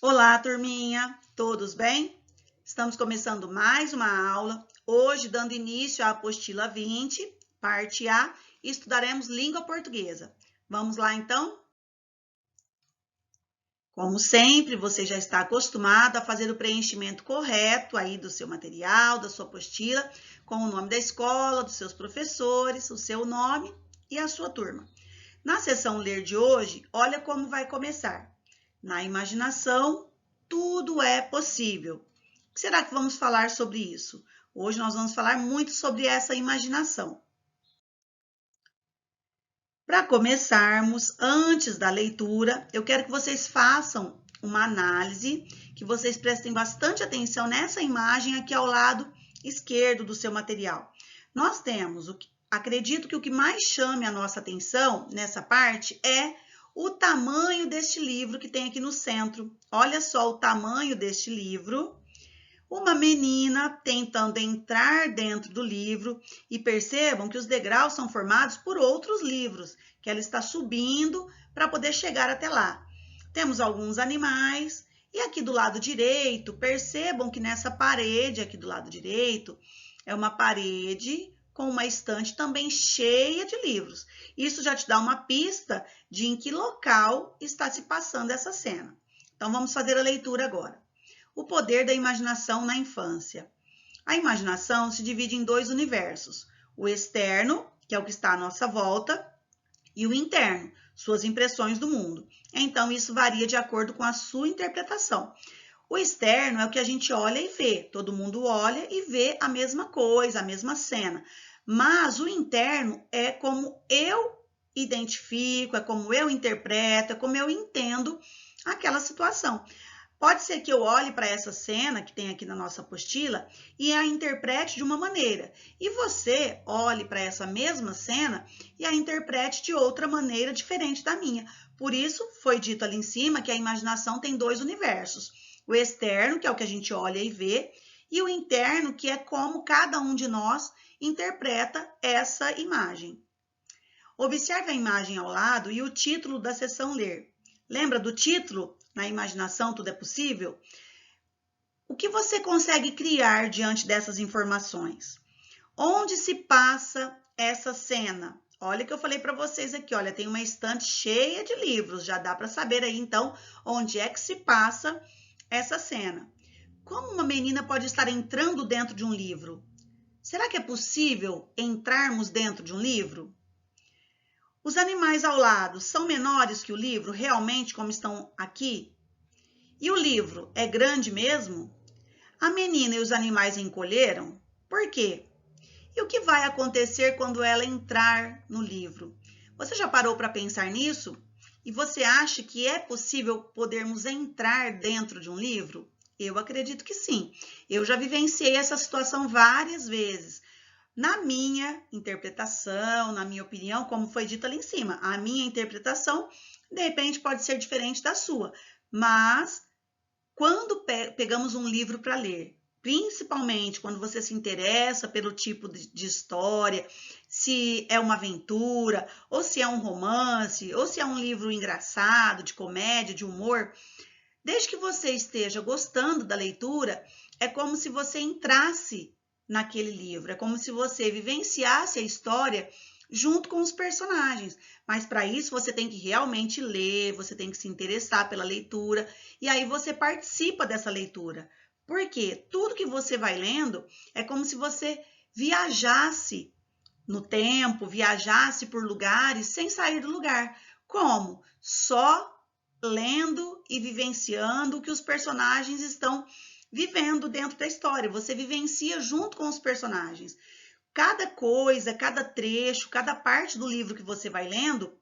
Olá, turminha! Todos bem? Estamos começando mais uma aula, hoje dando início à apostila 20, parte A, e estudaremos língua portuguesa. Vamos lá, então? Como sempre, você já está acostumado a fazer o preenchimento correto aí do seu material, da sua apostila, com o nome da escola, dos seus professores, o seu nome e a sua turma. Na sessão Ler de hoje, olha como vai começar. Na imaginação, tudo é possível. O que será que vamos falar sobre isso? Hoje nós vamos falar muito sobre essa imaginação. Para começarmos, antes da leitura, eu quero que vocês façam uma análise, que vocês prestem bastante atenção nessa imagem aqui ao lado esquerdo do seu material. Nós temos, acredito que o que mais chame a nossa atenção nessa parte é o tamanho deste livro que tem aqui no centro. Olha só o tamanho deste livro. Uma menina tentando entrar dentro do livro e percebam que os degraus são formados por outros livros, que ela está subindo para poder chegar até lá. Temos alguns animais e aqui do lado direito, percebam que nessa parede aqui do lado direito é uma parede com uma estante também cheia de livros. Isso já te dá uma pista de em que local está se passando essa cena. Então vamos fazer a leitura agora. O poder da imaginação na infância. A imaginação se divide em dois universos, o externo, que é o que está à nossa volta, e o interno, suas impressões do mundo. Então, isso varia de acordo com a sua interpretação. O externo é o que a gente olha e vê, todo mundo olha e vê a mesma coisa, a mesma cena. Mas o interno é como eu identifico, é como eu interpreto, é como eu entendo aquela situação. Pode ser que eu olhe para essa cena que tem aqui na nossa apostila e a interprete de uma maneira, e você olhe para essa mesma cena e a interprete de outra maneira diferente da minha. Por isso, foi dito ali em cima que a imaginação tem dois universos. O externo, que é o que a gente olha e vê, e o interno, que é como cada um de nós interpreta essa imagem. Observe a imagem ao lado e o título da seção Ler. Lembra do título? Na imaginação tudo é possível? O que você consegue criar diante dessas informações? Onde se passa essa cena? Olha que eu falei para vocês aqui, olha, tem uma estante cheia de livros, já dá para saber aí então onde é que se passa essa cena. Como uma menina pode estar entrando dentro de um livro? Será que é possível entrarmos dentro de um livro? Os animais ao lado são menores que o livro, realmente, como estão aqui? E o livro é grande mesmo? A menina e os animais encolheram? Por quê? E o que vai acontecer quando ela entrar no livro? Você já parou para pensar nisso? E você acha que é possível podermos entrar dentro de um livro? Eu acredito que sim. Eu já vivenciei essa situação várias vezes. Na minha interpretação, na minha opinião, como foi dito ali em cima, a minha interpretação, de repente, pode ser diferente da sua. Mas, quando pegamos um livro para ler, principalmente quando você se interessa pelo tipo de história, se é uma aventura, ou se é um romance, ou se é um livro engraçado, de comédia, de humor, desde que você esteja gostando da leitura, é como se você entrasse naquele livro, é como se você vivenciasse a história junto com os personagens. Mas para isso você tem que realmente ler, você tem que se interessar pela leitura, e aí você participa dessa leitura. Porque tudo que você vai lendo é como se você viajasse no tempo, viajasse por lugares sem sair do lugar. Como? Só lendo e vivenciando o que os personagens estão vivendo dentro da história. Você vivencia junto com os personagens. Cada coisa, cada trecho, cada parte do livro que você vai lendo,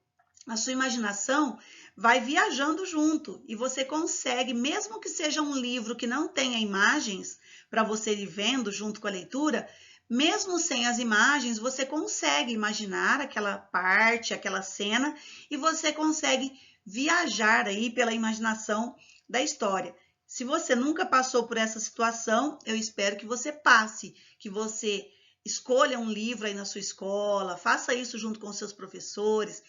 a sua imaginação vai viajando junto e você consegue, mesmo que seja um livro que não tenha imagens para você ir vendo junto com a leitura, mesmo sem as imagens, você consegue imaginar aquela parte, aquela cena e você consegue viajar aí pela imaginação da história. Se você nunca passou por essa situação, eu espero que você passe, que você escolha um livro aí na sua escola, faça isso junto com seus professores,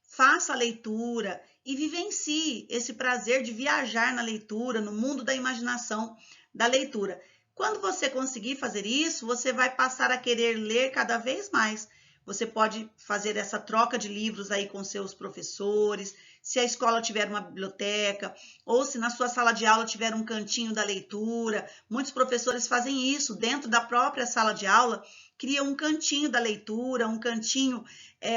faça a leitura e vivencie esse prazer de viajar na leitura, no mundo da imaginação da leitura. Quando você conseguir fazer isso, você vai passar a querer ler cada vez mais. Você pode fazer essa troca de livros aí com seus professores, se a escola tiver uma biblioteca, ou se na sua sala de aula tiver um cantinho da leitura. Muitos professores fazem isso dentro da própria sala de aula, criam um cantinho da leitura, um cantinho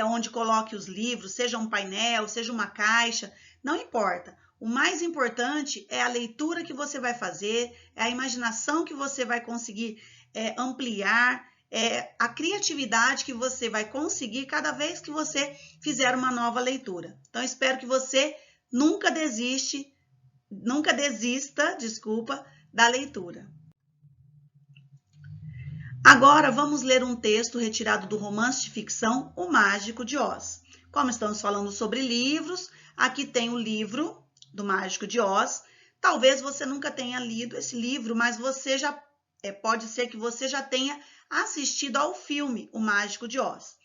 onde coloque os livros, seja um painel, seja uma caixa, não importa. O mais importante é a leitura que você vai fazer, é a imaginação que você vai conseguir ampliar, a criatividade que você vai conseguir cada vez que você fizer uma nova leitura. Então, espero que você nunca desista, da leitura. Agora, vamos ler um texto retirado do romance de ficção O Mágico de Oz. Como estamos falando sobre livros, aqui tem o livro do Mágico de Oz. Talvez você nunca tenha lido esse livro, mas você já pode ser que você já tenha assistido ao filme O Mágico de Oz.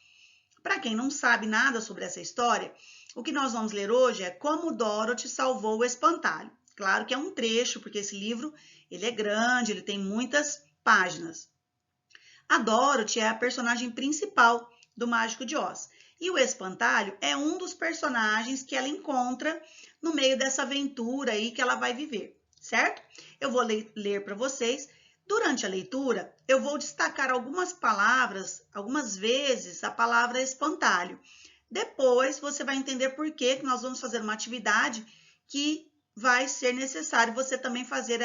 Para quem não sabe nada sobre essa história, o que nós vamos ler hoje é Como Dorothy Salvou o Espantalho. Claro que é um trecho, porque esse livro ele é grande, ele tem muitas páginas. A Dorothy é a personagem principal do Mágico de Oz. E o espantalho é um dos personagens que ela encontra no meio dessa aventura aí que ela vai viver, certo? Eu vou ler para vocês. Durante a leitura, eu vou destacar algumas palavras, algumas vezes a palavra espantalho. Depois, você vai entender por que nós vamos fazer uma atividade que vai ser necessário você também fazer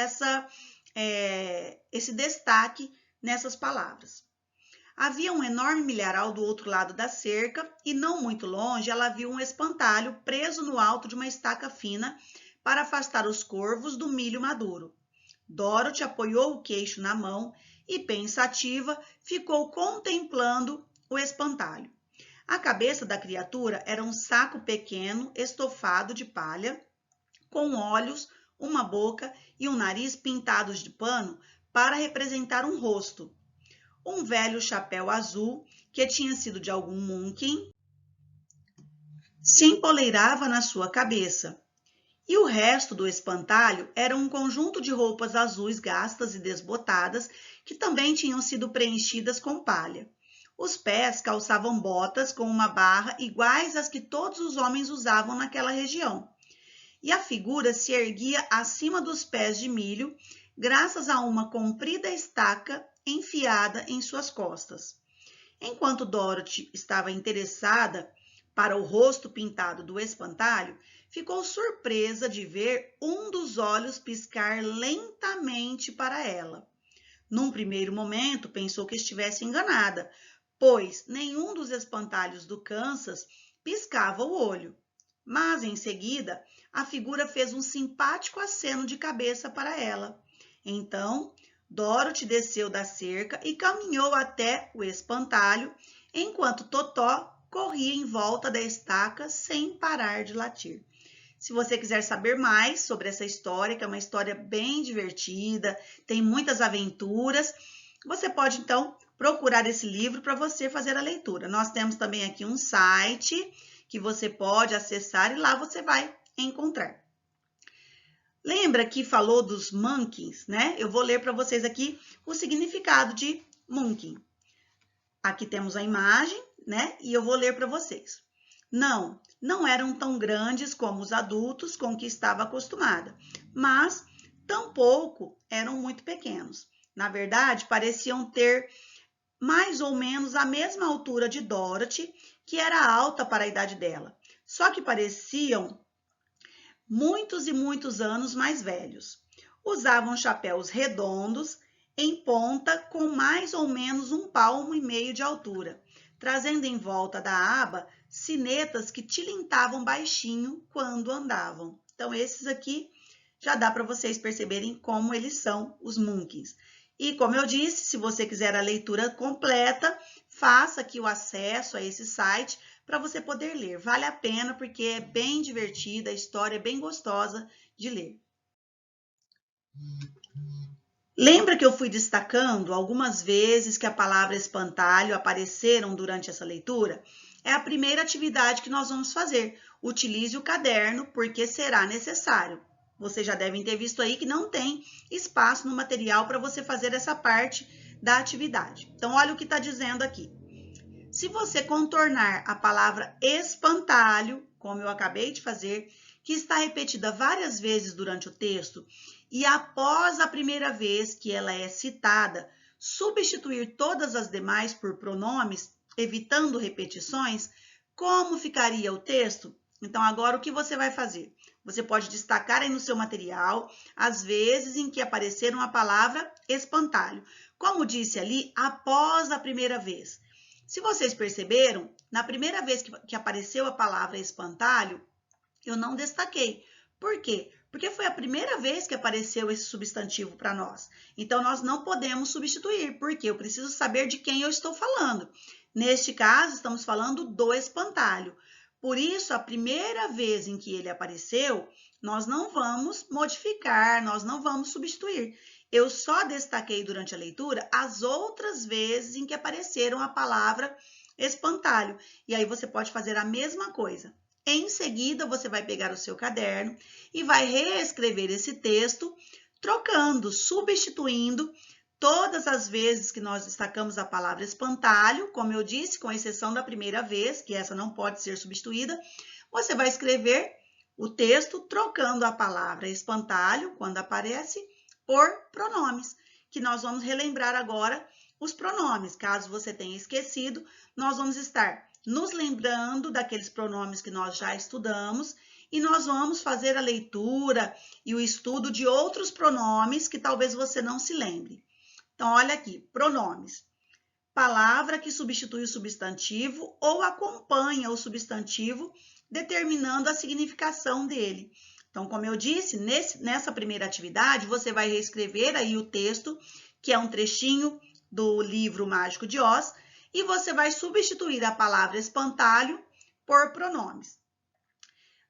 esse destaque nessas palavras. Havia um enorme milharal do outro lado da cerca e, não muito longe, ela viu um espantalho preso no alto de uma estaca fina para afastar os corvos do milho maduro. Dorothy apoiou o queixo na mão e, pensativa, ficou contemplando o espantalho. A cabeça da criatura era um saco pequeno, estofado de palha, com olhos, uma boca e um nariz pintados de pano para representar um rosto. Um velho chapéu azul, que tinha sido de algum Munchkin, se empoleirava na sua cabeça. E o resto do espantalho era um conjunto de roupas azuis gastas e desbotadas, que também tinham sido preenchidas com palha. Os pés calçavam botas com uma barra iguais às que todos os homens usavam naquela região. E a figura se erguia acima dos pés de milho, graças a uma comprida estaca enfiada em suas costas. Enquanto Dorothy estava interessada para o rosto pintado do espantalho, ficou surpresa de ver um dos olhos piscar lentamente para ela. Num primeiro momento, pensou que estivesse enganada, pois nenhum dos espantalhos do Kansas piscava o olho. Mas, em seguida, a figura fez um simpático aceno de cabeça para ela. Então, Dorothy desceu da cerca e caminhou até o espantalho, enquanto Totó corria em volta da estaca sem parar de latir. Se você quiser saber mais sobre essa história, que é uma história bem divertida, tem muitas aventuras, você pode, então, procurar esse livro para você fazer a leitura. Nós temos também aqui um site que você pode acessar e lá você vai encontrar. Lembra que falou dos Munchkins, né? Eu vou ler para vocês aqui o significado de Munchkin. Aqui temos a imagem, né? E eu vou ler para vocês. Não eram tão grandes como os adultos com que estava acostumada, mas tampouco eram muito pequenos. Na verdade, pareciam ter mais ou menos a mesma altura de Dorothy, que era alta para a idade dela. Só que pareciam muitos e muitos anos mais velhos. Usavam chapéus redondos, em ponta, com mais ou menos 1,5 palmos de altura, trazendo em volta da aba sinetas que tilintavam baixinho quando andavam. Então, esses aqui já dá para vocês perceberem como eles são os Munchkins. E, como eu disse, se você quiser a leitura completa, faça aqui o acesso a esse site para você poder ler. Vale a pena porque é bem divertida, a história é bem gostosa de ler. Lembra que eu fui destacando algumas vezes que a palavra espantalho apareceram durante essa leitura? É a primeira atividade que nós vamos fazer. utilize o caderno, porque será necessário. Vocês já devem ter visto aí que não tem espaço no material para você fazer essa parte da atividade. Então, olha o que está dizendo aqui. Se você contornar a palavra espantalho, como eu acabei de fazer, que está repetida várias vezes durante o texto, e após a primeira vez que ela é citada, substituir todas as demais por pronomes, evitando repetições, como ficaria o texto? Então, agora o que você vai fazer? Você pode destacar aí no seu material as vezes em que apareceram a palavra espantalho. Como disse ali, após a primeira vez. Se vocês perceberam, na primeira vez que apareceu a palavra espantalho, eu não destaquei. Por quê? Porque foi a primeira vez que apareceu esse substantivo para nós. Então, nós não podemos substituir, porque eu preciso saber de quem eu estou falando. Neste caso, estamos falando do espantalho. Por isso, a primeira vez em que ele apareceu, nós não vamos modificar, nós não vamos substituir. Eu só destaquei durante a leitura as outras vezes em que apareceram a palavra espantalho. E aí você pode fazer a mesma coisa. Em seguida, você vai pegar o seu caderno e vai reescrever esse texto, trocando, substituindo todas as vezes que nós destacamos a palavra espantalho, como eu disse, com exceção da primeira vez, que essa não pode ser substituída, você vai escrever o texto trocando a palavra espantalho, quando aparece, por pronomes, que nós vamos relembrar agora os pronomes. Caso você tenha esquecido, nós vamos estar nos lembrando daqueles pronomes que nós já estudamos e nós vamos fazer a leitura e o estudo de outros pronomes que talvez você não se lembre. Então, olha aqui, pronomes. Palavra que substitui o substantivo ou acompanha o substantivo, determinando a significação dele. Então, como eu disse, nessa primeira atividade, você vai reescrever aí o texto, que é um trechinho do livro Mágico de Oz, e você vai substituir a palavra espantalho por pronomes.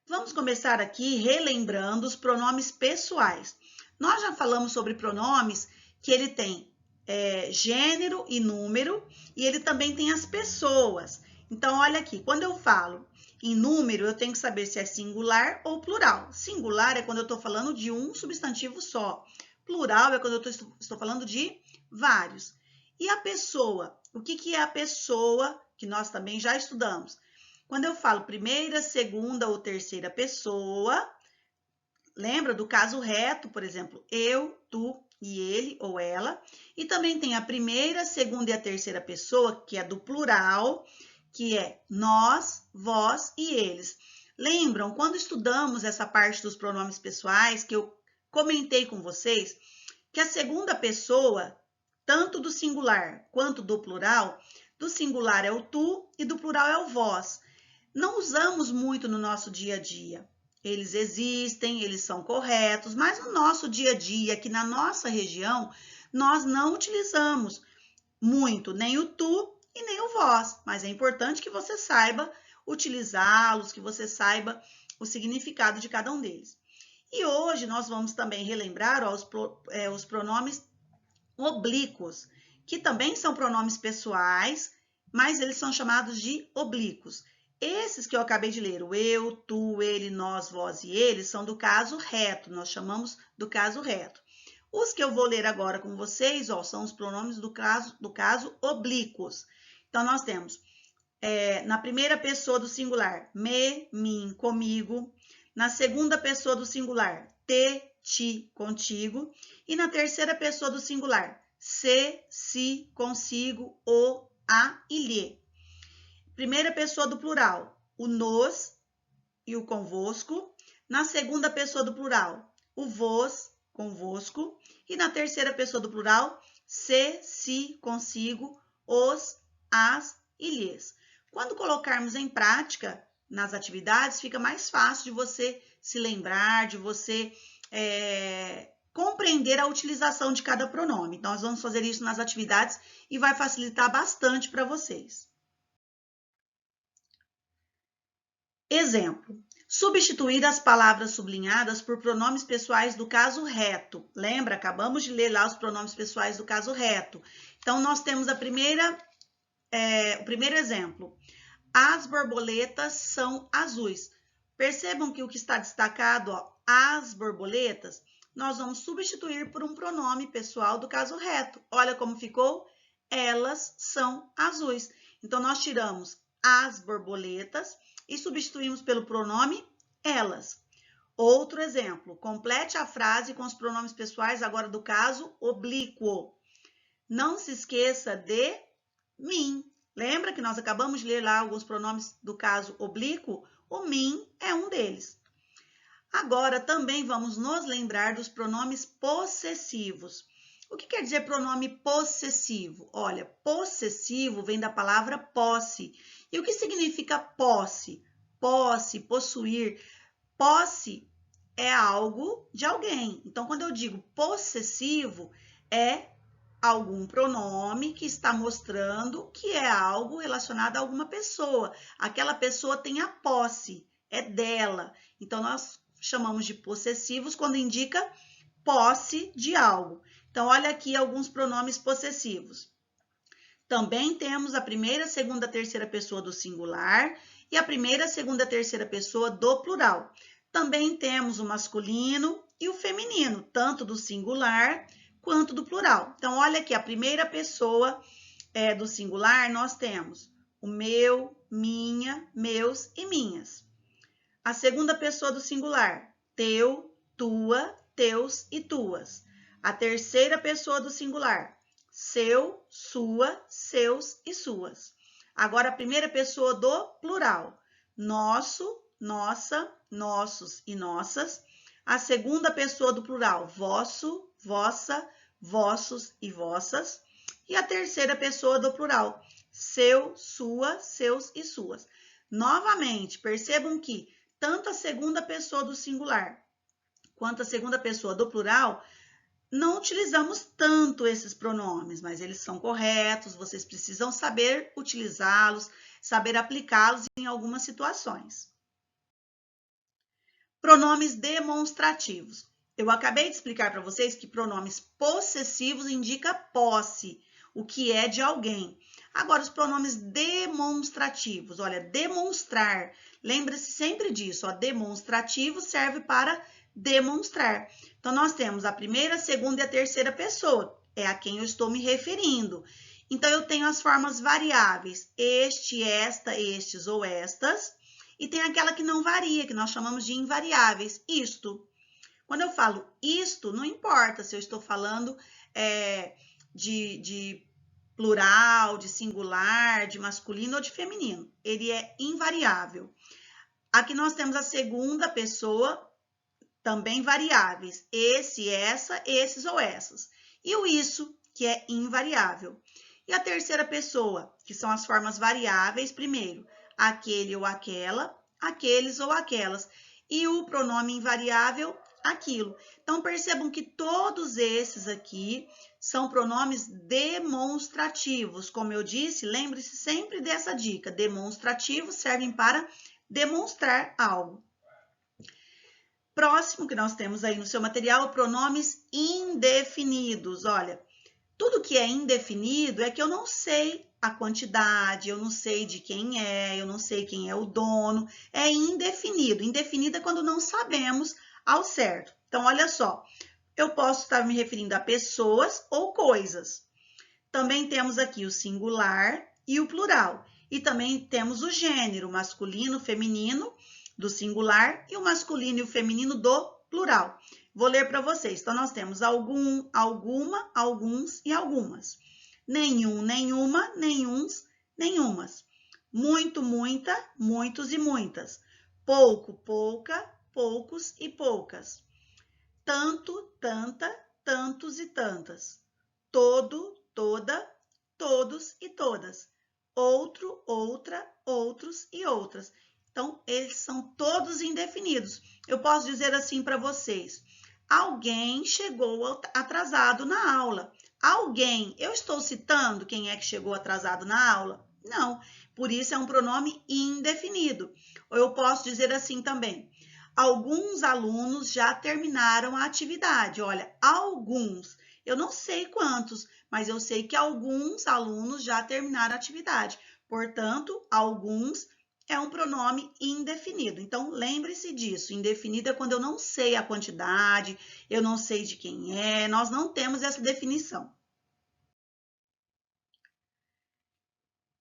Vamos começar aqui relembrando os pronomes pessoais. Nós já falamos sobre pronomes que ele tem gênero e número, e ele também tem as pessoas. Então, olha aqui, quando eu falo em número, eu tenho que saber se é singular ou plural. Singular é quando eu estou falando de um substantivo só. Plural é quando eu estou falando de vários. E a pessoa? O que é a pessoa, que nós também já estudamos? Quando eu falo primeira, segunda ou terceira pessoa, lembra do caso reto, por exemplo, eu, tu e ele ou ela. E também tem a primeira, segunda e a terceira pessoa, que é do plural, que é nós, vós e eles. Lembram, quando estudamos essa parte dos pronomes pessoais, que eu comentei com vocês, que a segunda pessoa, tanto do singular quanto do plural, do singular é o tu e do plural é o vós. Não usamos muito no nosso dia a dia. Eles existem, eles são corretos, mas no nosso dia a dia, aqui na nossa região, nós não utilizamos muito nem o tu e nem o vós, mas é importante que você saiba utilizá-los, que você saiba o significado de cada um deles. E hoje nós vamos também relembrar os pronomes oblíquos, que também são pronomes pessoais, mas eles são chamados de oblíquos. Esses que eu acabei de ler, o eu, tu, ele, nós, vós e eles, são do caso reto, nós chamamos do caso reto. Os que eu vou ler agora com vocês, são os pronomes do caso oblíquos. Então, nós temos, na primeira pessoa do singular, me, mim, comigo. Na segunda pessoa do singular, te, ti, contigo. E na terceira pessoa do singular, se, si, consigo, o, a e lhe. Primeira pessoa do plural, o nos e o convosco. Na segunda pessoa do plural, o vos, convosco. E na terceira pessoa do plural, se, si, consigo, os, as e lhes. Quando colocarmos em prática nas atividades, fica mais fácil de você se lembrar, de você compreender a utilização de cada pronome. Então, nós vamos fazer isso nas atividades e vai facilitar bastante para vocês. Exemplo. Substituir as palavras sublinhadas por pronomes pessoais do caso reto. Lembra? Acabamos de ler lá os pronomes pessoais do caso reto. Então, nós temos o primeiro exemplo. As borboletas são azuis. Percebam que o que está destacado, ó, as borboletas, nós vamos substituir por um pronome pessoal do caso reto. Olha como ficou? Elas são azuis. Então, nós tiramos as borboletas e substituímos pelo pronome elas. Outro exemplo, complete a frase com os pronomes pessoais agora do caso oblíquo. Não se esqueça de mim. Lembra que nós acabamos de ler lá alguns pronomes do caso oblíquo? O mim é um deles. Agora, também vamos nos lembrar dos pronomes possessivos. O que quer dizer pronome possessivo? Olha, possessivo vem da palavra posse. E o que significa posse? Posse, possuir. Posse é algo de alguém. Então, quando eu digo possessivo, é algum pronome que está mostrando que é algo relacionado a alguma pessoa. Aquela pessoa tem a posse, é dela. Então, nós chamamos de possessivos quando indica posse de algo. Então, olha aqui alguns pronomes possessivos. Também temos a primeira, segunda, terceira pessoa do singular e a primeira, segunda, terceira pessoa do plural. Também temos o masculino e o feminino, tanto do singular quanto do plural. Então, olha aqui, a primeira pessoa do singular, nós temos o meu, minha, meus e minhas. A segunda pessoa do singular, teu, tua, teus e tuas. A terceira pessoa do singular, seu, sua, seus e suas. Agora, a primeira pessoa do plural, nosso, nossa, nossos e nossas. A segunda pessoa do plural, vosso, vossa, vossos e vossas. E a terceira pessoa do plural, seu, sua, seus e suas. Novamente, percebam que tanto a segunda pessoa do singular quanto a segunda pessoa do plural, não utilizamos tanto esses pronomes, mas eles são corretos, vocês precisam saber utilizá-los, saber aplicá-los em algumas situações. Pronomes demonstrativos. Eu acabei de explicar para vocês que pronomes possessivos indica posse, o que é de alguém. Agora, os pronomes demonstrativos, olha, demonstrar, lembre-se sempre disso, ó, demonstrativo serve para demonstrar. Então, nós temos a primeira, a segunda e a terceira pessoa, é a quem eu estou me referindo. Então, eu tenho as formas variáveis, este, esta, estes ou estas, e tem aquela que não varia, que nós chamamos de invariáveis, isto. Quando eu falo isto, não importa se eu estou falando de plural, de singular, de masculino ou de feminino. Ele é invariável. Aqui nós temos a segunda pessoa, também variáveis. Esse, essa, esses ou essas. E o isso, que é invariável. E a terceira pessoa, que são as formas variáveis, primeiro, aquele ou aquela, aqueles ou aquelas. E o pronome invariável, aquilo. Então, percebam que todos esses aqui são pronomes demonstrativos. Como eu disse, lembre-se sempre dessa dica. Demonstrativos servem para demonstrar algo. Próximo que nós temos aí no seu material, pronomes indefinidos. Olha, tudo que é indefinido é que eu não sei a quantidade, eu não sei de quem é, eu não sei quem é o dono. É indefinido. Indefinido é quando não sabemos ao certo. Então, olha só, eu posso estar me referindo a pessoas ou coisas. Também temos aqui o singular e o plural. E também temos o gênero, masculino, feminino, do singular, e o masculino e o feminino do plural. Vou ler para vocês. Então, nós temos algum, alguma, alguns e algumas. Nenhum, nenhuma, nenhuns, nenhumas. Muito, muita, muitos e muitas. Pouco, pouca, poucos e poucas. Tanto, tanta, tantos e tantas. Todo, toda, todos e todas. Outro, outra, outros e outras. Então, eles são todos indefinidos. Eu posso dizer assim para vocês. Alguém chegou atrasado na aula. Alguém, eu estou citando quem é que chegou atrasado na aula? Não, por isso é um pronome indefinido. Ou eu posso dizer assim também. Alguns alunos já terminaram a atividade. Olha, alguns. Eu não sei quantos, mas eu sei que alguns alunos já terminaram a atividade. Portanto, alguns é um pronome indefinido. Então, lembre-se disso. Indefinido é quando eu não sei a quantidade, eu não sei de quem é, nós não temos essa definição.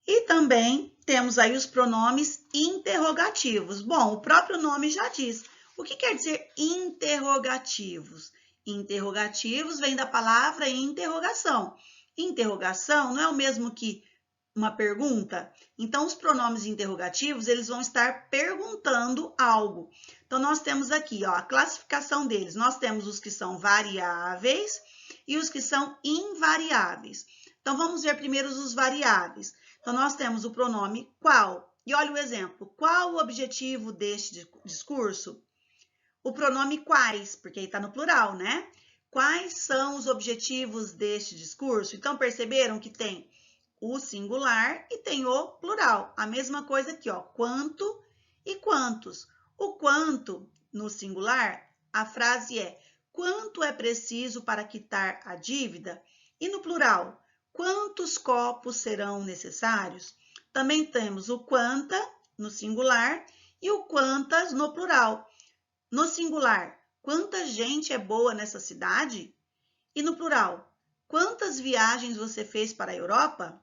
E também temos aí os pronomes interrogativos. Bom, o próprio nome já diz. O que quer dizer interrogativos? Interrogativos vem da palavra interrogação. Interrogação não é o mesmo que uma pergunta? Então, os pronomes interrogativos, eles vão estar perguntando algo. Então, nós temos aqui, ó, a classificação deles. Nós temos os que são variáveis e os que são invariáveis. Então, vamos ver primeiro os variáveis. Então, nós temos o pronome qual. E olha o exemplo. Qual o objetivo deste discurso? O pronome quais, porque aí está no plural, né? Quais são os objetivos deste discurso? Então, perceberam que tem o singular e tem o plural. A mesma coisa aqui, ó, quanto e quantos. O quanto, no singular, a frase é quanto é preciso para quitar a dívida? E no plural, quantos copos serão necessários? Também temos o quanta, no singular, e o quantas, no plural. No singular, quanta gente é boa nessa cidade? E no plural, quantas viagens você fez para a Europa?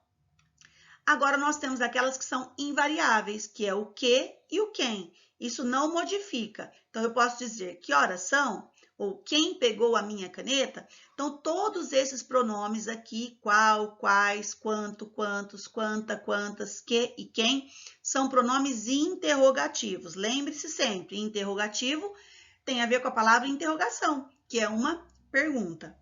Agora, nós temos aquelas que são invariáveis, que é o que e o quem. Isso não modifica. Então, eu posso dizer que horas são, ou quem pegou a minha caneta. Então, todos esses pronomes aqui, qual, quais, quanto, quantos, quanta, quantas, que e quem, são pronomes interrogativos. Lembre-se sempre, interrogativo tem a ver com a palavra interrogação, que é uma pergunta.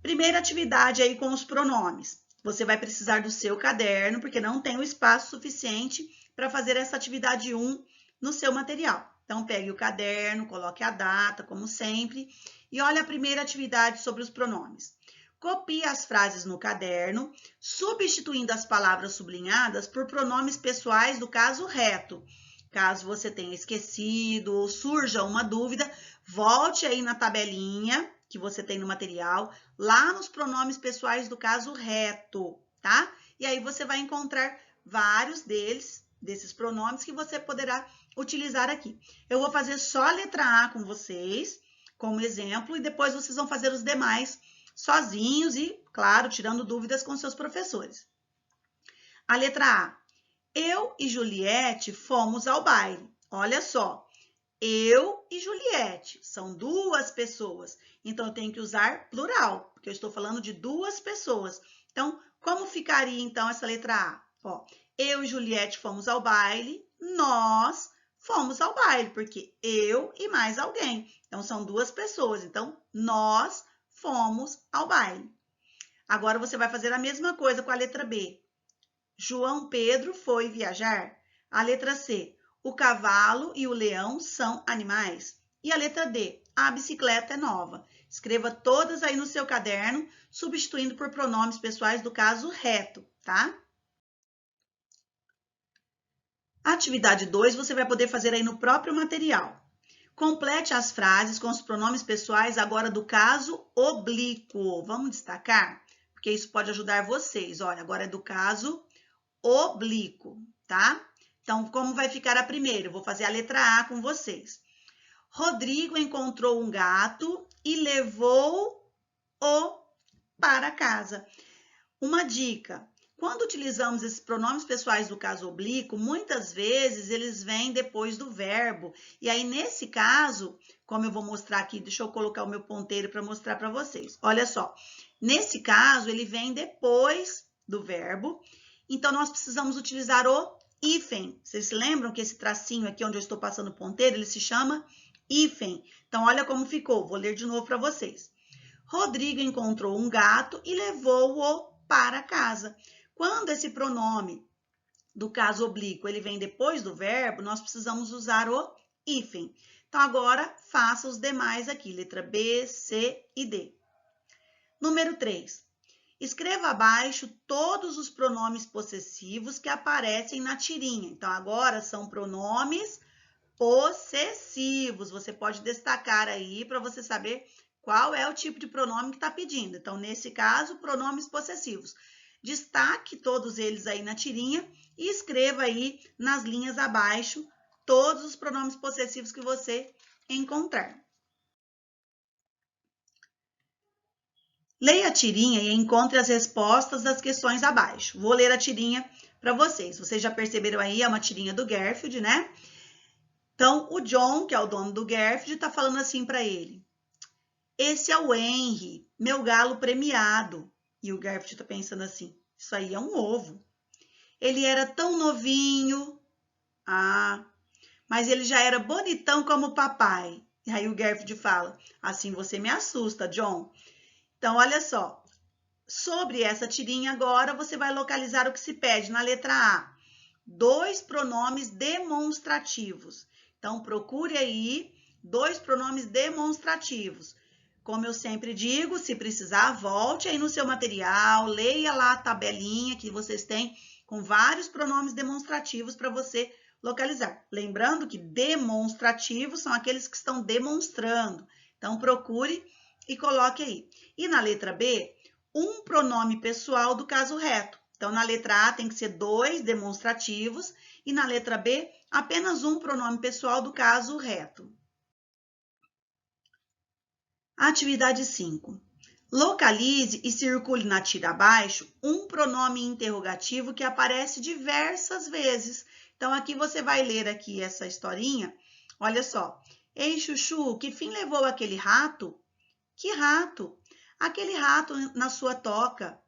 Primeira atividade aí com os pronomes. Você vai precisar do seu caderno, porque não tem o espaço suficiente para fazer essa atividade 1 no seu material. Então, pegue o caderno, coloque a data, como sempre, e olhe a primeira atividade sobre os pronomes. Copie as frases no caderno, substituindo as palavras sublinhadas por pronomes pessoais do caso reto. Caso você tenha esquecido ou surja uma dúvida, volte aí na tabelinha que você tem no material, lá nos pronomes pessoais do caso reto, tá? E aí você vai encontrar vários desses pronomes que você poderá utilizar aqui. Eu vou fazer só a letra A com vocês, como exemplo, e depois vocês vão fazer os demais sozinhos e, claro, tirando dúvidas com seus professores. A letra A. Eu e Juliette fomos ao baile. Olha só. Eu e Juliette são duas pessoas, então eu tenho que usar plural, porque eu estou falando de duas pessoas. Então, como ficaria então essa letra A? Ó, eu e Juliette fomos ao baile, nós fomos ao baile, porque eu e mais alguém. Então, são duas pessoas, então nós fomos ao baile. Agora você vai fazer a mesma coisa com a letra B. João Pedro foi viajar. A letra C. O cavalo e o leão são animais. E a letra D, a bicicleta é nova. Escreva todas aí no seu caderno, substituindo por pronomes pessoais do caso reto, tá? A atividade 2 você vai poder fazer aí no próprio material. Complete as frases com os pronomes pessoais agora do caso oblíquo. Vamos destacar? Porque isso pode ajudar vocês. Olha, agora é do caso oblíquo, tá? Então, como vai ficar a primeira? Eu vou fazer a letra A com vocês. Rodrigo encontrou um gato e levou-o para casa. Uma dica. Quando utilizamos esses pronomes pessoais do caso oblíquo, muitas vezes eles vêm depois do verbo. E aí, nesse caso, como eu vou mostrar aqui, deixa eu colocar o meu ponteiro para mostrar para vocês. Olha só. Nesse caso, ele vem depois do verbo. Então, nós precisamos utilizar o hífen. Vocês se lembram que esse tracinho aqui onde eu estou passando o ponteiro, ele se chama hífen. Então, olha como ficou. Vou ler de novo para vocês. Rodrigo encontrou um gato e levou-o para casa. Quando esse pronome do caso oblíquo ele vem depois do verbo, nós precisamos usar o hífen. Então, agora, faça os demais aqui. Letra B, C e D. Número 3. Escreva abaixo todos os pronomes possessivos que aparecem na tirinha. Então, agora são pronomes possessivos. Você pode destacar aí para você saber qual é o tipo de pronome que está pedindo. Então, nesse caso, pronomes possessivos. Destaque todos eles aí na tirinha e escreva aí nas linhas abaixo todos os pronomes possessivos que você encontrar. Leia a tirinha e encontre as respostas das questões abaixo. Vou ler a tirinha para vocês. Vocês já perceberam aí, é uma tirinha do Garfield, né? Então, o John, que é o dono do Garfield, está falando assim para ele. Esse é o Henry, meu galo premiado. E o Garfield está pensando assim, isso aí é um ovo. Ele era tão novinho. Ah, mas ele já era bonitão como o papai. E aí o Garfield fala, assim você me assusta, John. Então, olha só. Sobre essa tirinha agora, você vai localizar o que se pede na letra A. 2 pronomes demonstrativos. Então, procure aí 2 pronomes demonstrativos. Como eu sempre digo, se precisar, volte aí no seu material, leia lá a tabelinha que vocês têm com vários pronomes demonstrativos para você localizar. Lembrando que demonstrativos são aqueles que estão demonstrando. Então, procure e coloque aí. E na letra B, um pronome pessoal do caso reto. Então, na letra A tem que ser 2 demonstrativos e na letra B, apenas um pronome pessoal do caso reto. Atividade 5. Localize e circule na tira abaixo um pronome interrogativo que aparece diversas vezes. Então, aqui você vai ler aqui essa historinha. Olha só. Ei, Chuchu, que fim levou aquele rato? Que rato? Aquele rato na sua toca.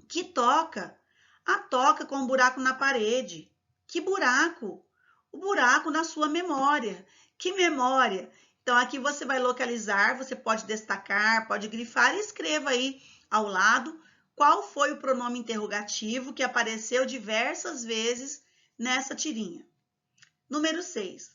Que toca? A toca com um buraco na parede. Que buraco? O buraco na sua memória. Que memória? Então, aqui você vai localizar, você pode destacar, pode grifar e escreva aí ao lado qual foi o pronome interrogativo que apareceu diversas vezes nessa tirinha. Número 6.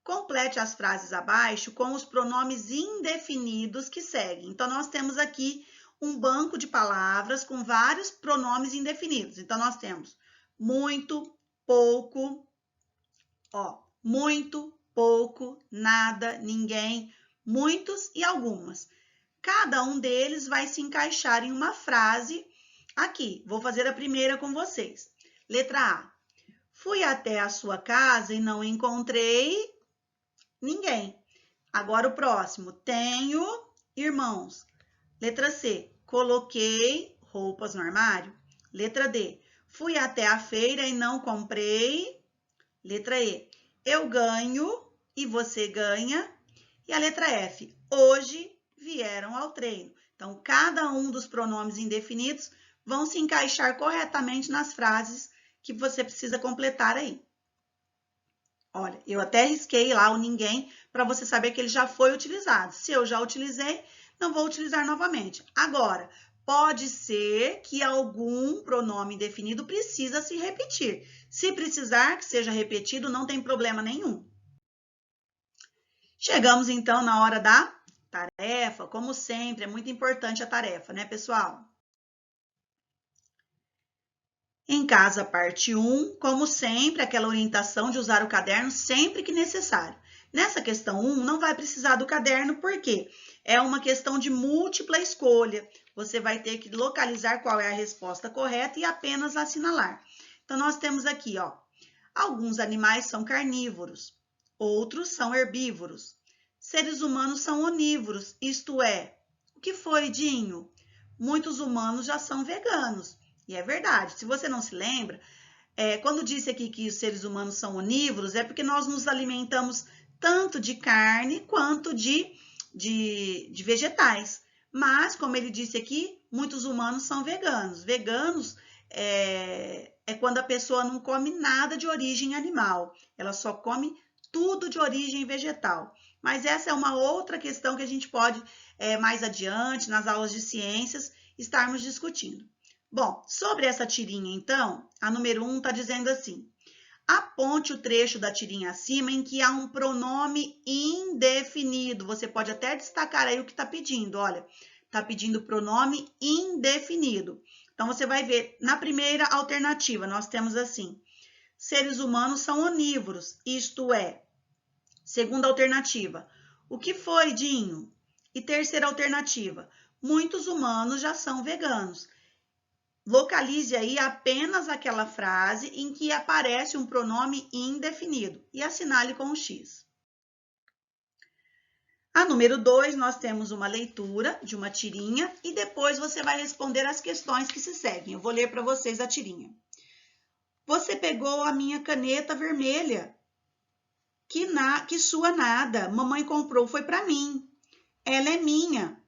Complete as frases abaixo com os pronomes indefinidos que seguem. Então, nós temos aqui um banco de palavras com vários pronomes indefinidos. Então, nós temos muito, pouco, muito, pouco, nada, ninguém, muitos e algumas. Cada um deles vai se encaixar em uma frase aqui. Vou fazer a primeira com vocês. Letra A. Fui até a sua casa e não encontrei ninguém. Agora o próximo. Tenho irmãos. Letra C. Coloquei roupas no armário. Letra D. Fui até a feira e não comprei. Letra E. Eu ganho e você ganha. E a letra F. Hoje vieram ao treino. Então, cada um dos pronomes indefinidos vão se encaixar corretamente nas frases que você precisa completar aí. Olha, eu até risquei lá o ninguém para você saber que ele já foi utilizado. Se eu já utilizei, não vou utilizar novamente. Agora, pode ser que algum pronome indefinido precisa se repetir. Se precisar que seja repetido, não tem problema nenhum. Chegamos, então, na hora da tarefa. Como sempre, é muito importante a tarefa, né, pessoal? Em casa, parte 1, como sempre, aquela orientação de usar o caderno sempre que necessário. Nessa questão 1, não vai precisar do caderno, porque é uma questão de múltipla escolha. Você vai ter que localizar qual é a resposta correta e apenas assinalar. Então, nós temos aqui, ó, alguns animais são carnívoros, outros são herbívoros. Seres humanos são onívoros, isto é, o que foi, Dinho? Muitos humanos já são veganos. E é verdade, se você não se lembra, quando disse aqui que os seres humanos são onívoros, é porque nós nos alimentamos tanto de carne quanto de vegetais. Mas, como ele disse aqui, muitos humanos são veganos. Veganos é quando a pessoa não come nada de origem animal, ela só come tudo de origem vegetal. Mas essa é uma outra questão que a gente pode, mais adiante, nas aulas de ciências, estarmos discutindo. Bom, sobre essa tirinha, então, a número 1 está dizendo assim: aponte o trecho da tirinha acima em que há um pronome indefinido. Você pode até destacar aí o que está pedindo. Olha, está pedindo pronome indefinido. Então, você vai ver, na primeira alternativa, nós temos assim: seres humanos são onívoros, isto é. Segunda alternativa: o que foi, Dinho? E terceira alternativa: muitos humanos já são veganos. localize aí apenas aquela frase em que aparece um pronome indefinido e assinale com um X. A número 2, nós temos uma leitura de uma tirinha e depois você vai responder as questões que se seguem. Eu vou ler para vocês a tirinha. Você pegou a minha caneta vermelha. Que sua nada. Mamãe comprou, foi para mim. Ela é minha.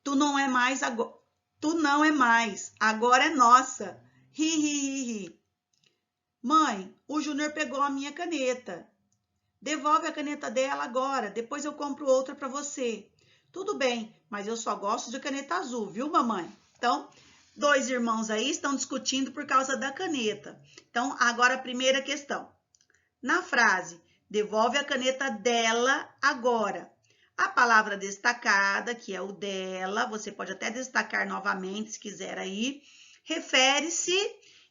Tu não é mais agora. Tu não é mais. Agora é nossa. Ri, ri, ri, ri. Mãe, o Júnior pegou a minha caneta. Devolve a caneta dela agora, depois eu compro outra para você. Tudo bem, mas eu só gosto de caneta azul, viu, mamãe? Então, dois irmãos aí estão discutindo por causa da caneta. Então, agora a primeira questão. Na frase, devolve a caneta dela agora. A palavra destacada, que é o dela, você pode até destacar novamente se quiser aí, refere-se,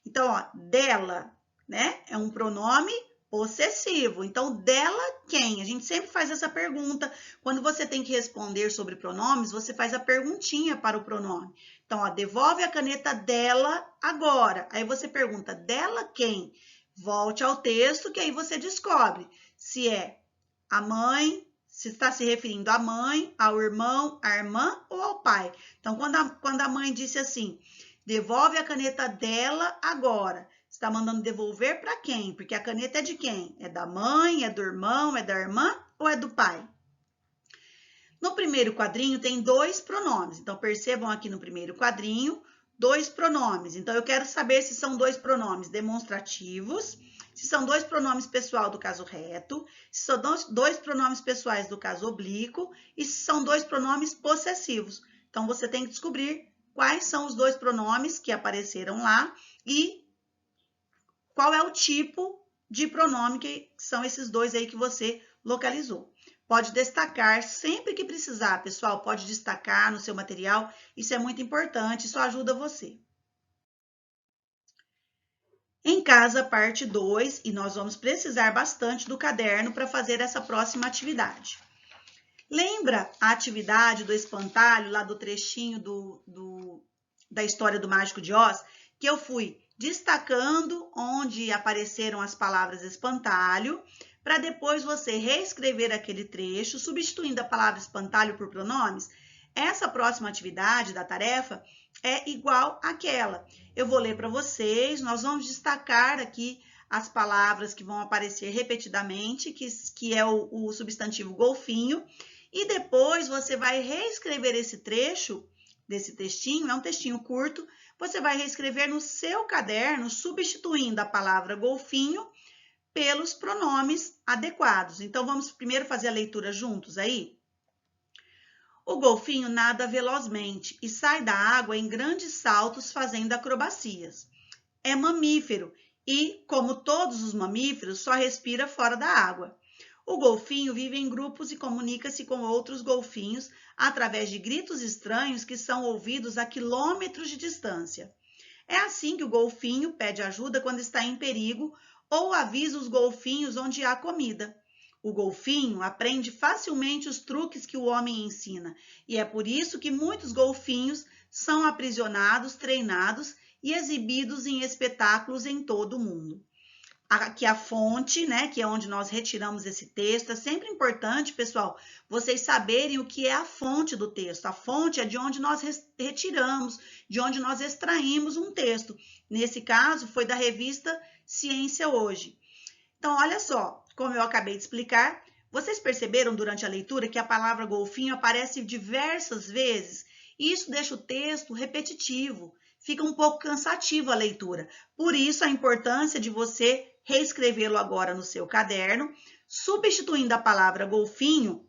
então, ó, dela, né? É um pronome possessivo. Então, dela quem? A gente sempre faz essa pergunta. Quando você tem que responder sobre pronomes, você faz a perguntinha para o pronome. Então, ó, devolve a caneta dela agora. Aí você pergunta, dela quem? Volte ao texto que aí você descobre se é a mãe, se está se referindo à mãe, ao irmão, à irmã ou ao pai. Então, quando a mãe disse assim, devolve a caneta dela agora. Está mandando devolver para quem? Porque a caneta é de quem? É da mãe, é do irmão, é da irmã ou é do pai? No primeiro quadrinho tem dois pronomes. Então, percebam aqui no primeiro quadrinho, dois pronomes. Então, eu quero saber se são dois pronomes demonstrativos, se são dois pronomes pessoal do caso reto, se são dois pronomes pessoais do caso oblíquo e se são dois pronomes possessivos. Então, você tem que descobrir quais são os dois pronomes que apareceram lá e qual é o tipo de pronome que são esses dois aí que você localizou. Pode destacar sempre que precisar, pessoal, pode destacar no seu material, isso é muito importante, isso ajuda você. Em casa, parte 2, e nós vamos precisar bastante do caderno para fazer essa próxima atividade. Lembra a atividade do espantalho, lá do trechinho da história do Mágico de Oz, que eu fui destacando onde apareceram as palavras espantalho, para depois você reescrever aquele trecho, substituindo a palavra espantalho por pronomes? Essa próxima atividade da tarefa é igual àquela. Eu vou ler para vocês, nós vamos destacar aqui as palavras que vão aparecer repetidamente, que é o substantivo golfinho, e depois você vai reescrever esse trecho, desse textinho, é um textinho curto, você vai reescrever no seu caderno, substituindo a palavra golfinho pelos pronomes adequados. Então, vamos primeiro fazer a leitura juntos aí? O golfinho nada velozmente e sai da água em grandes saltos fazendo acrobacias. É mamífero e, como todos os mamíferos, só respira fora da água. O golfinho vive em grupos e comunica-se com outros golfinhos através de gritos estranhos que são ouvidos a quilômetros de distância. É assim que o golfinho pede ajuda quando está em perigo ou avisa os golfinhos onde há comida. O golfinho aprende facilmente os truques que o homem ensina, e é por isso que muitos golfinhos são aprisionados, treinados e exibidos em espetáculos em todo o mundo. Aqui a fonte, né, que é onde nós retiramos esse texto. É sempre importante, pessoal, vocês saberem o que é a fonte do texto. A fonte é de onde nós retiramos, de onde nós extraímos um texto. Nesse caso, foi da revista Ciência Hoje. Então, olha só, como eu acabei de explicar, vocês perceberam durante a leitura que a palavra golfinho aparece diversas vezes? E isso deixa o texto repetitivo, fica um pouco cansativo a leitura. Por isso, a importância de você reescrevê-lo agora no seu caderno, substituindo a palavra golfinho,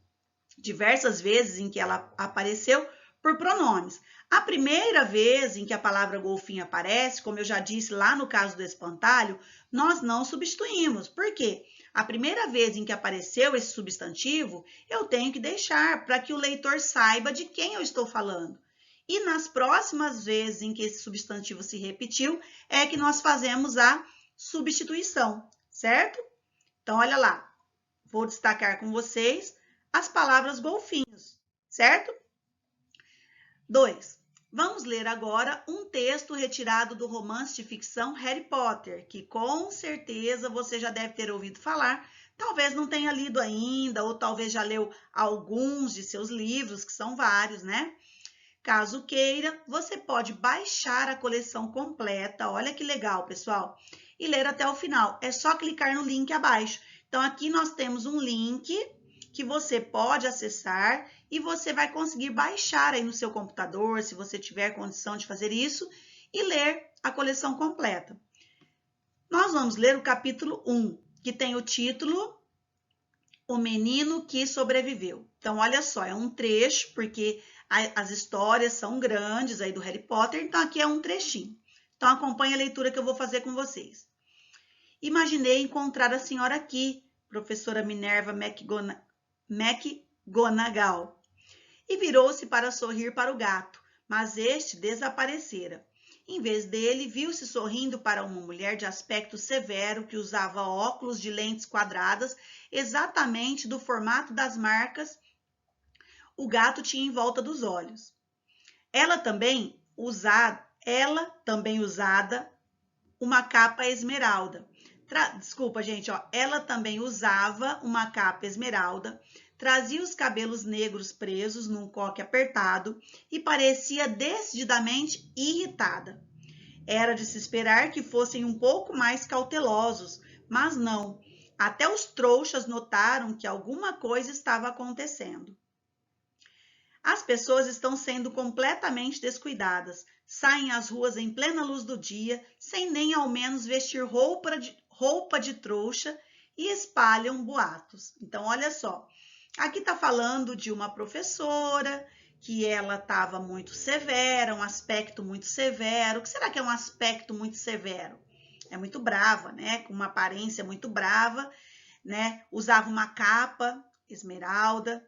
diversas vezes em que ela apareceu, por pronomes. A primeira vez em que a palavra golfinho aparece, como eu já disse lá no caso do espantalho, nós não substituímos. Por quê? A primeira vez em que apareceu esse substantivo, eu tenho que deixar para que o leitor saiba de quem eu estou falando. E nas próximas vezes em que esse substantivo se repetiu, é que nós fazemos a substituição, certo? Então, olha lá, vou destacar com vocês as palavras golfinhos, certo? 2. Vamos ler agora um texto retirado do romance de ficção Harry Potter, que com certeza você já deve ter ouvido falar, talvez não tenha lido ainda, ou talvez já leu alguns de seus livros, que são vários, né? Caso queira, você pode baixar a coleção completa, olha que legal, pessoal, e ler até o final. É só clicar no link abaixo. Então, aqui nós temos um link que você pode acessar e você vai conseguir baixar aí no seu computador, se você tiver condição de fazer isso, e ler a coleção completa. Nós vamos ler o capítulo 1, que tem o título O Menino que Sobreviveu. Então, olha só, é um trecho, porque as histórias são grandes aí do Harry Potter, então aqui é um trechinho. Então, acompanhe a leitura que eu vou fazer com vocês. Imaginei encontrar a senhora aqui, professora Minerva McGonagall, e virou-se para sorrir para o gato, mas este desaparecera. Em vez dele, viu-se sorrindo para uma mulher de aspecto severo que usava óculos de lentes quadradas, exatamente do formato das marcas o gato tinha em volta dos olhos. Ela também usada uma capa esmeralda. Desculpa, gente, ó. Ela também usava uma capa esmeralda, trazia os cabelos negros presos num coque apertado e parecia decididamente irritada. Era de se esperar que fossem um pouco mais cautelosos, mas não. Até os trouxas notaram que alguma coisa estava acontecendo. As pessoas estão sendo completamente descuidadas, saem às ruas em plena luz do dia, sem nem ao menos vestir roupa de trouxa e espalham boatos. Então, olha só, aqui está falando de uma professora que ela estava muito severa, um aspecto muito severo. O que será que é um aspecto muito severo? É muito brava, né? Com uma aparência muito brava, né? Usava uma capa esmeralda,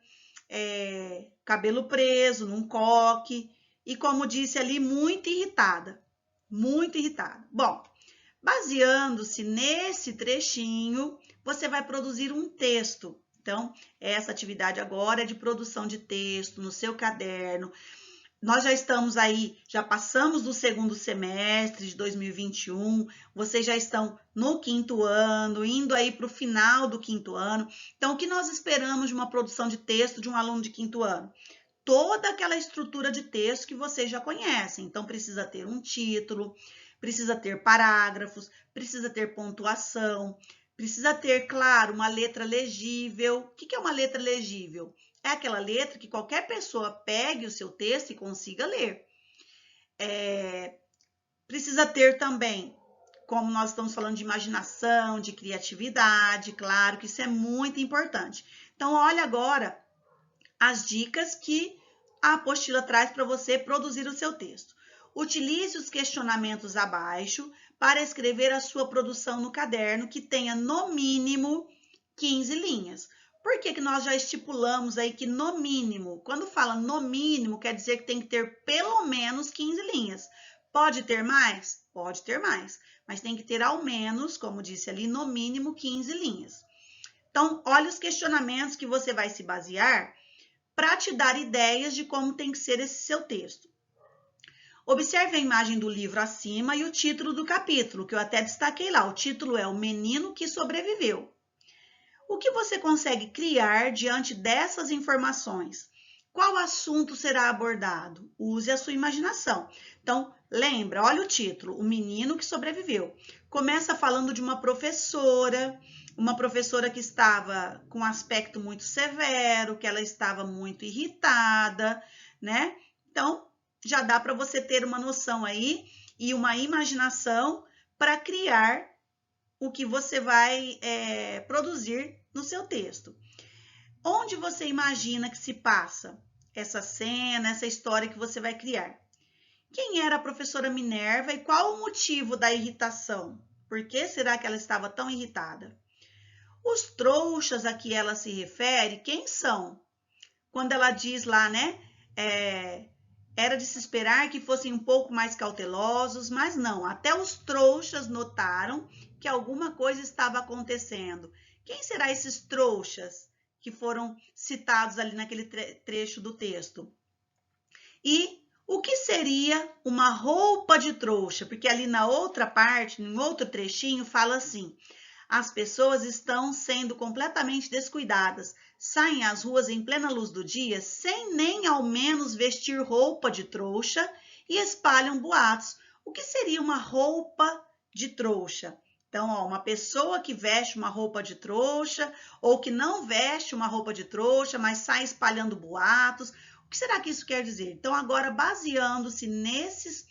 cabelo preso num coque e, como disse ali, muito irritada, muito irritada. Bom, baseando-se nesse trechinho, você vai produzir um texto. Então, essa atividade agora é de produção de texto no seu caderno. Nós já estamos aí, já passamos do segundo semestre de 2021, vocês já estão no quinto ano, indo aí para o final do quinto ano. Então, o que nós esperamos de uma produção de texto de um aluno de quinto ano? Toda aquela estrutura de texto que vocês já conhecem. Então, precisa ter um título, precisa ter parágrafos, precisa ter pontuação, precisa ter, claro, uma letra legível. O que é uma letra legível? É aquela letra que qualquer pessoa pegue o seu texto e consiga ler. Precisa ter também, como nós estamos falando de imaginação, de criatividade, claro que isso é muito importante. Então, olha agora as dicas que a apostila traz para você produzir o seu texto. Utilize os questionamentos abaixo para escrever a sua produção no caderno que tenha no mínimo 15 linhas. Por que nós já estipulamos aí que no mínimo? Quando fala no mínimo, quer dizer que tem que ter pelo menos 15 linhas. Pode ter mais? Pode ter mais, mas tem que ter ao menos, como disse ali, no mínimo 15 linhas. Então, olha os questionamentos que você vai se basear para te dar ideias de como tem que ser esse seu texto. Observe a imagem do livro acima e o título do capítulo, que eu até destaquei lá. O título é O Menino que Sobreviveu. O que você consegue criar diante dessas informações? Qual assunto será abordado? Use a sua imaginação. Então, lembra, olha o título, O Menino que Sobreviveu. Começa falando de uma professora que estava com um aspecto muito severo, que ela estava muito irritada, né? Então, já dá para você ter uma noção aí e uma imaginação para criar o que você vai produzir no seu texto. Onde você imagina que se passa essa cena, essa história que você vai criar? Quem era a professora Minerva e qual o motivo da irritação? Por que será que ela estava tão irritada? Os trouxas a que ela se refere, quem são? Quando ela diz lá, né? Era de se esperar que fossem um pouco mais cautelosos, mas não. Até os trouxas notaram que alguma coisa estava acontecendo. Quem será esses trouxas que foram citados ali naquele trecho do texto? E O que seria uma roupa de trouxa? Porque ali na outra parte, em outro trechinho, fala assim: as pessoas estão sendo completamente descuidadas, saem às ruas em plena luz do dia sem nem ao menos vestir roupa de trouxa e espalham boatos. O que seria uma roupa de trouxa? Então, ó, uma pessoa que veste uma roupa de trouxa ou que não veste uma roupa de trouxa, mas sai espalhando boatos. O que será que isso quer dizer? Então, agora, baseando-se nesses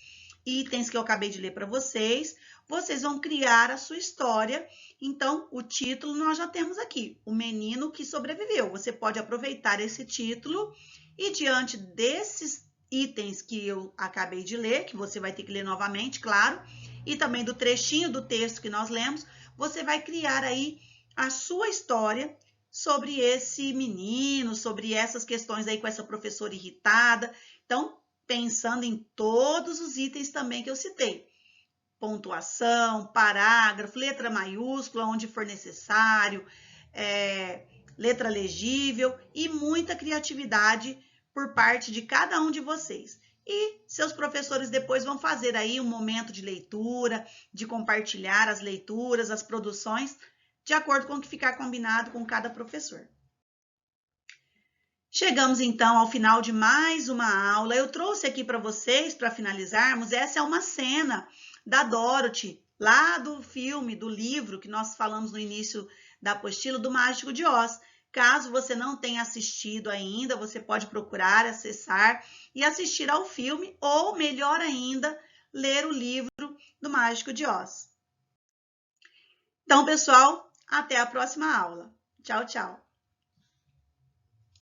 itens que eu acabei de ler para vocês, vocês vão criar a sua história. Então, o título nós já temos aqui, O Menino que Sobreviveu. Você pode aproveitar esse título e, diante desses itens que eu acabei de ler, que você vai ter que ler novamente, claro, e também do trechinho do texto que nós lemos, você vai criar aí a sua história sobre esse menino, sobre essas questões aí com essa professora irritada. Então, pensando em todos os itens também que eu citei. Pontuação, parágrafo, letra maiúscula, onde for necessário, letra legível e muita criatividade por parte de cada um de vocês. E seus professores depois vão fazer aí um momento de leitura, de compartilhar as leituras, as produções, de acordo com o que ficar combinado com cada professor. Chegamos então ao final de mais uma aula. Eu trouxe aqui para vocês, para finalizarmos, essa é uma cena da Dorothy, lá do filme, do livro que nós falamos no início da apostila, do Mágico de Oz. Caso você não tenha assistido ainda, você pode procurar, acessar e assistir ao filme, ou melhor ainda, ler o livro do Mágico de Oz. Então, pessoal, até a próxima aula. Tchau, tchau!